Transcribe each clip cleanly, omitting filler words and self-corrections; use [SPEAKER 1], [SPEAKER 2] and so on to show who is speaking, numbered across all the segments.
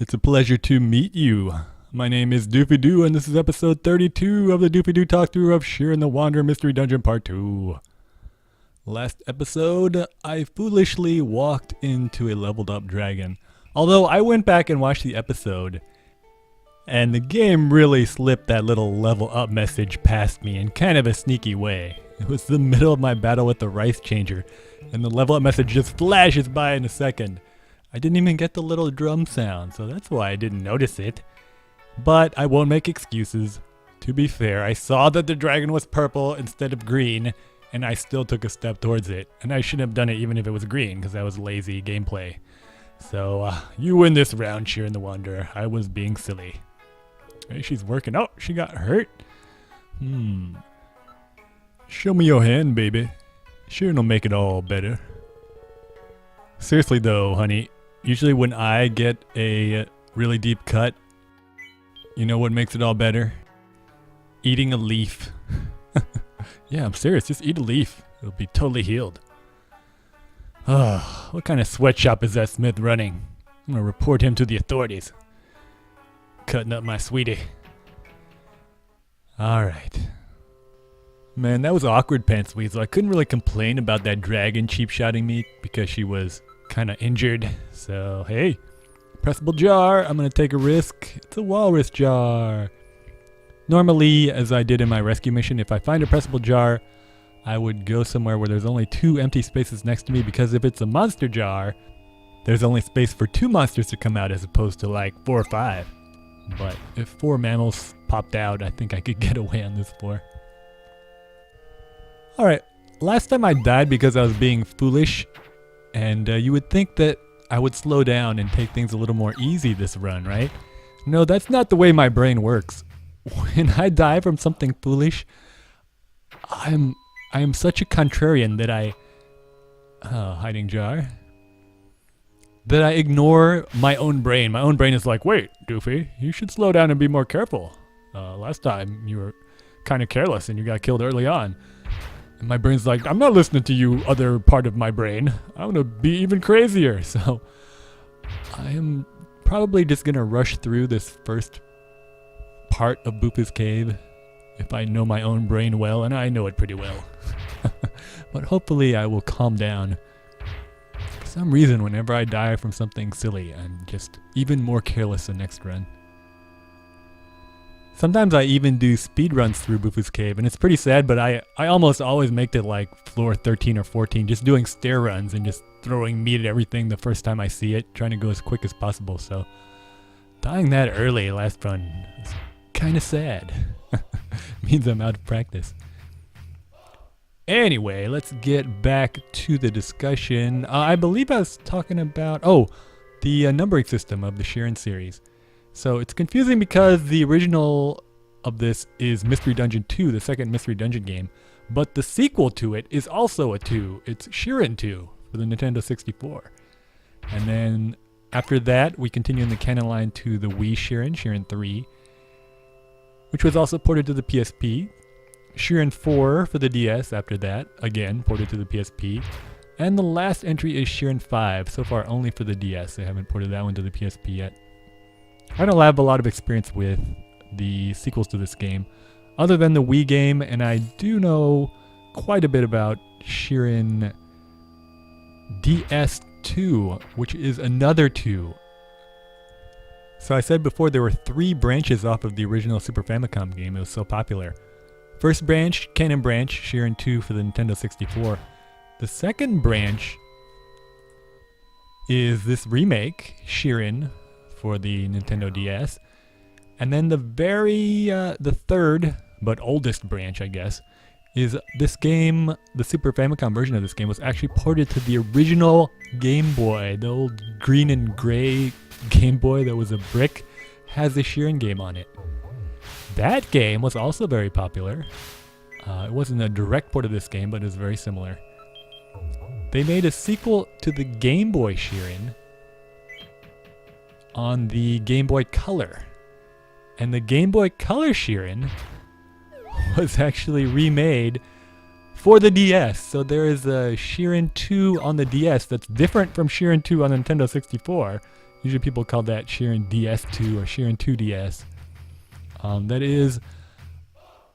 [SPEAKER 1] It's a pleasure to meet you. My name is Doofy Doo, and this is episode 32 of the Doofy Doo talkthrough of Shiren the Wanderer Mystery Dungeon Part 2. Last episode, I foolishly walked into a leveled up dragon. Although I went back and watched the episode, and the game really slipped that little level up message past me in kind of a sneaky way. It was the middle of my battle with the rice changer, and the level up message just flashes by in a second. I didn't even get the little drum sound, so that's why I didn't notice it. But I won't make excuses. To be fair, I saw that the dragon was purple instead of green, and I still took a step towards it. And I shouldn't have done it even if it was green, because that was lazy gameplay. So, you win this round, Shiren the Wanderer. I was being silly. Hey, she's working. Oh, she got hurt. Show me your hand, baby. Shiren will make it all better. Seriously though, honey. Usually when I get a really deep cut, you know what makes it all better? Eating a leaf. Yeah, I'm serious. Just eat a leaf. It'll be totally healed. What kind of sweatshop is that Smith running? I'm gonna report him to the authorities. Cutting up my sweetie. Alright. Man, that was awkward, Pants Weasel. I couldn't really complain about that dragon cheap-shotting me because she was kind of injured. So, hey, pressable jar. I'm going to take a risk. It's a walrus jar. Normally, as I did in my rescue mission, if I find a pressable jar, I would go somewhere where there's only 2 empty spaces next to me, because if it's a monster jar, there's only space for 2 monsters to come out as opposed to like 4 or 5. But if 4 mammals popped out, I think I could get away on this floor. Alright, last time I died because I was being foolish, and you would think that I would slow down and take things a little more easy this run, right? No, that's not the way my brain works. When I die from something foolish, I am such a contrarian that hiding jar, that I ignore my own brain. My own brain is like, wait, Doofy, you should slow down and be more careful. Last time you were kind of careless and you got killed early on. My brain's like, I'm not listening to you, other part of my brain. I'm gonna be even crazier. So I am probably just gonna rush through this first part of Boopa's cave if I know my own brain well, and I know it pretty well. But hopefully I will calm down. For some reason, whenever I die from something silly, I'm just even more careless the next run. Sometimes I even do speed runs through Boofa's Cave, and it's pretty sad, but I almost always make it like floor 13 or 14, just doing stair runs and just throwing meat at everything the first time I see it, trying to go as quick as possible. So dying that early last run is kind of sad. Means I'm out of practice. Anyway, let's get back to the discussion. I believe I was talking about, the numbering system of the Shiren series. So it's confusing because the original of this is Mystery Dungeon 2, the second Mystery Dungeon game, but the sequel to it is also a 2. It's Shiren 2 for the Nintendo 64. And then after that, we continue in the canon line to the Wii Shiren, Shiren 3, which was also ported to the PSP. Shiren 4 for the DS after that, again ported to the PSP. And the last entry is Shiren 5, so far only for the DS. They haven't ported that one to the PSP yet. I don't have a lot of experience with the sequels to this game, other than the Wii game, and I do know quite a bit about Shiren DS2, which is another 2. So I said before there were 3 branches off of the original Super Famicom game. It was so popular. First branch, canon branch, Shiren 2 for the Nintendo 64. The second branch is this remake, Shiren, for the Nintendo DS. And then the third, but oldest branch, I guess, is this game. The Super Famicom version of this game was actually ported to the original Game Boy. The old green and gray Game Boy that was a brick has the Shiren game on it. That game was also very popular. It wasn't a direct port of this game, but it was very similar. They made a sequel to the Game Boy Shiren on the Game Boy Color. And the Game Boy Color Shiren was actually remade for the DS. So there is a Shiren 2 on the DS that's different from Shiren 2 on the Nintendo 64. Usually people call that Shiren DS2 or Shiren 2DS. That is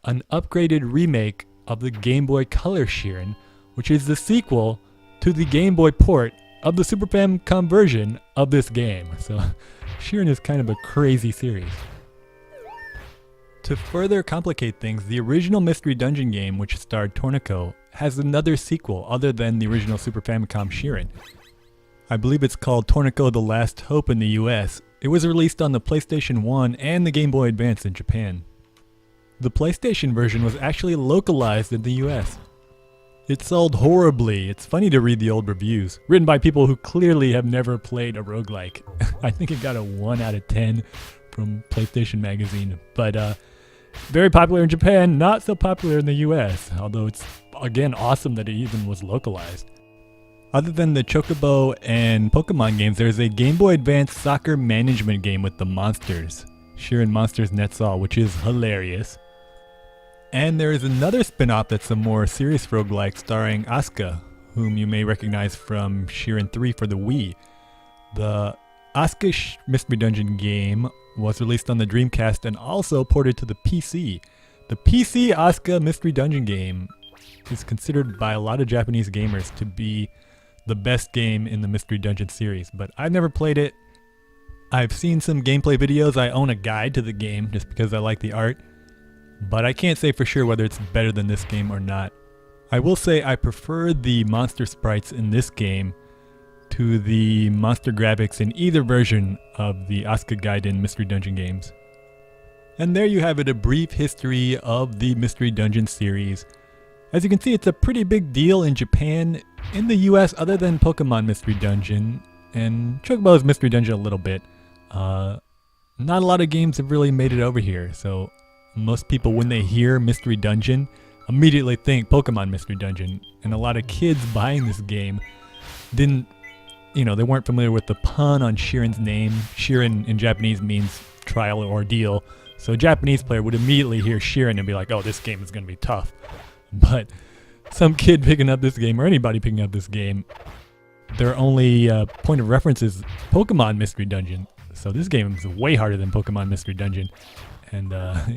[SPEAKER 1] an upgraded remake of the Game Boy Color Shiren, which is the sequel to the Game Boy port of the Super Famicom version of this game. So Shiren is kind of a crazy series. To further complicate things, the original Mystery Dungeon game, which starred Torneko, has another sequel other than the original Super Famicom Shiren. I believe it's called Torneko The Last Hope in the US. It was released on the PlayStation 1 and the Game Boy Advance in Japan. The PlayStation version was actually localized in the US. It sold horribly. It's funny to read the old reviews, written by people who clearly have never played a roguelike. I think it got a 1 out of 10 from PlayStation Magazine, but very popular in Japan, not so popular in the US, although it's, again, awesome that it even was localized. Other than the Chocobo and Pokemon games, there's a Game Boy Advance soccer management game with the monsters, Shiren Monsters Netzaw, which is hilarious. And there is another spin-off that's a more serious roguelike starring Asuka, whom you may recognize from Shiren 3 for the Wii. The Asuka Mystery Dungeon game was released on the Dreamcast and also ported to the PC. The PC Asuka Mystery Dungeon game is considered by a lot of Japanese gamers to be the best game in the Mystery Dungeon series, but I've never played it. I've seen some gameplay videos. I own a guide to the game just because I like the art, but I can't say for sure whether it's better than this game or not. I will say I prefer the monster sprites in this game to the monster graphics in either version of the Asuka Gaiden Mystery Dungeon games. And there you have it, a brief history of the Mystery Dungeon series. As you can see, it's a pretty big deal in Japan. In the US, other than Pokemon Mystery Dungeon and Chocobo's Mystery Dungeon a little bit, not a lot of games have really made it over here. So most people, when they hear Mystery Dungeon, immediately think Pokemon Mystery Dungeon. And a lot of kids buying this game didn't, they weren't familiar with the pun on Shiren's name. Shiren in Japanese means trial or ordeal. So a Japanese player would immediately hear Shiren and be like, oh, this game is going to be tough. But some kid picking up this game, or anybody picking up this game, their only point of reference is Pokemon Mystery Dungeon. So this game is way harder than Pokemon Mystery Dungeon. And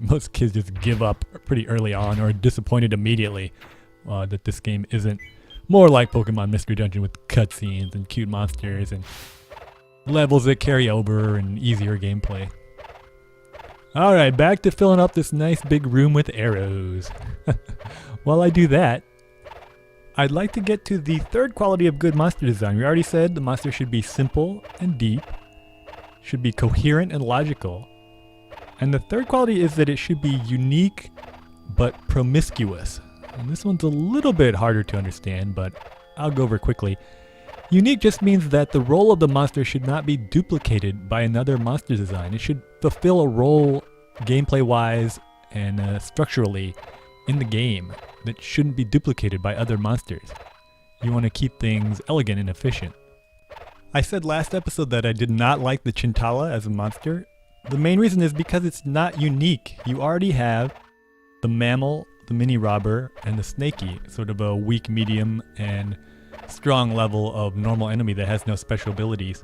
[SPEAKER 1] most kids just give up pretty early on, or are disappointed immediately that this game isn't more like Pokemon Mystery Dungeon with cutscenes and cute monsters and levels that carry over and easier gameplay. Alright, back to filling up this nice big room with arrows. While I do that, I'd like to get to the third quality of good monster design. We already said the monster should be simple and deep, should be coherent and logical. And the third quality is that it should be unique but promiscuous. And this one's a little bit harder to understand, but I'll go over quickly. Unique just means that the role of the monster should not be duplicated by another monster design. It should fulfill a role gameplay-wise and structurally in the game that shouldn't be duplicated by other monsters. You want to keep things elegant and efficient. I said last episode that I did not like the Chintala as a monster. The main reason is because it's not unique. You already have the mammal, the mini robber, and the snaky, sort of a weak, medium, and strong level of normal enemy that has no special abilities.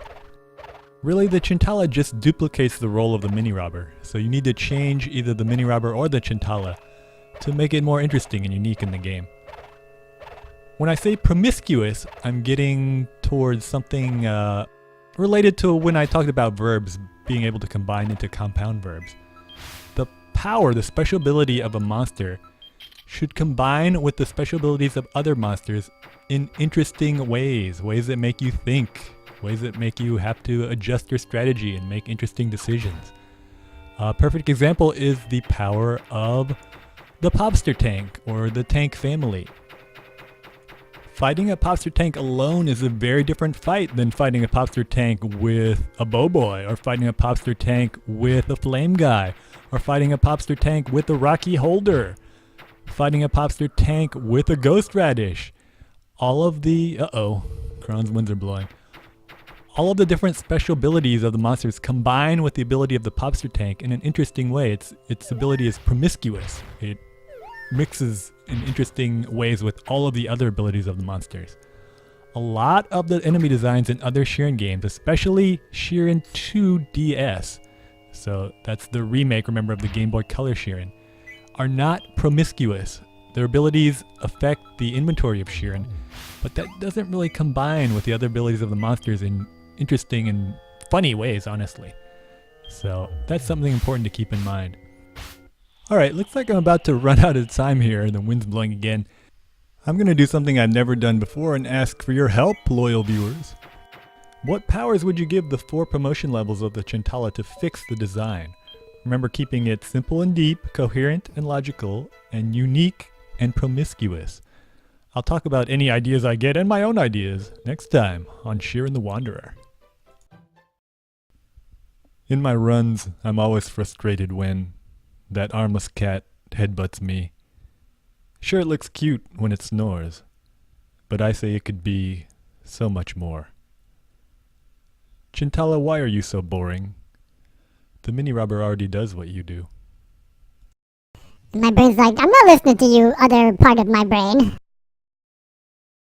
[SPEAKER 1] Really, the Chintala just duplicates the role of the mini robber, so you need to change either the mini robber or the Chintala to make it more interesting and unique in the game. When I say promiscuous, I'm getting towards something related to when I talked about verbs being able to combine into compound verbs. The power, the special ability of a monster should combine with the special abilities of other monsters in interesting ways that make you think, ways that make you have to adjust your strategy and make interesting decisions. A perfect example is the power of the Popster tank, or the tank family. Fighting a Popster tank alone is a very different fight than fighting a Popster tank with a Bowboy, or fighting a Popster tank with a Flame Guy, or fighting a Popster tank with a Rocky Holder, fighting a Popster tank with a Ghost Radish. All of the... Kron's winds are blowing. All of the different special abilities of the monsters combine with the ability of the Popster tank in an interesting way. Its ability is promiscuous. It mixes in interesting ways with all of the other abilities of the monsters. a lot of the enemy designs in other Shiren games, especially Shiren 2 DS, so that's the remake, remember, of the Game Boy Color Shiren, are not promiscuous. Their abilities affect the inventory of Shiren, but that doesn't really combine with the other abilities of the monsters in interesting and funny ways, honestly. So that's something important to keep in mind. Alright, looks like I'm about to run out of time here. The wind's blowing again. I'm going to do something I've never done before and ask for your help, loyal viewers. What powers would you give the 4 promotion levels of the Chintala to fix the design? Remember keeping it simple and deep, coherent and logical, and unique and promiscuous. I'll talk about any ideas I get and my own ideas next time on Shiren the Wanderer. In my runs, I'm always frustrated when that armless cat headbutts me. Sure, it looks cute when it snores, but I say it could be so much more. Chintala, why are you so boring? The mini-robber already does what you do.
[SPEAKER 2] My brain's like, I'm not listening to you, other part of my brain.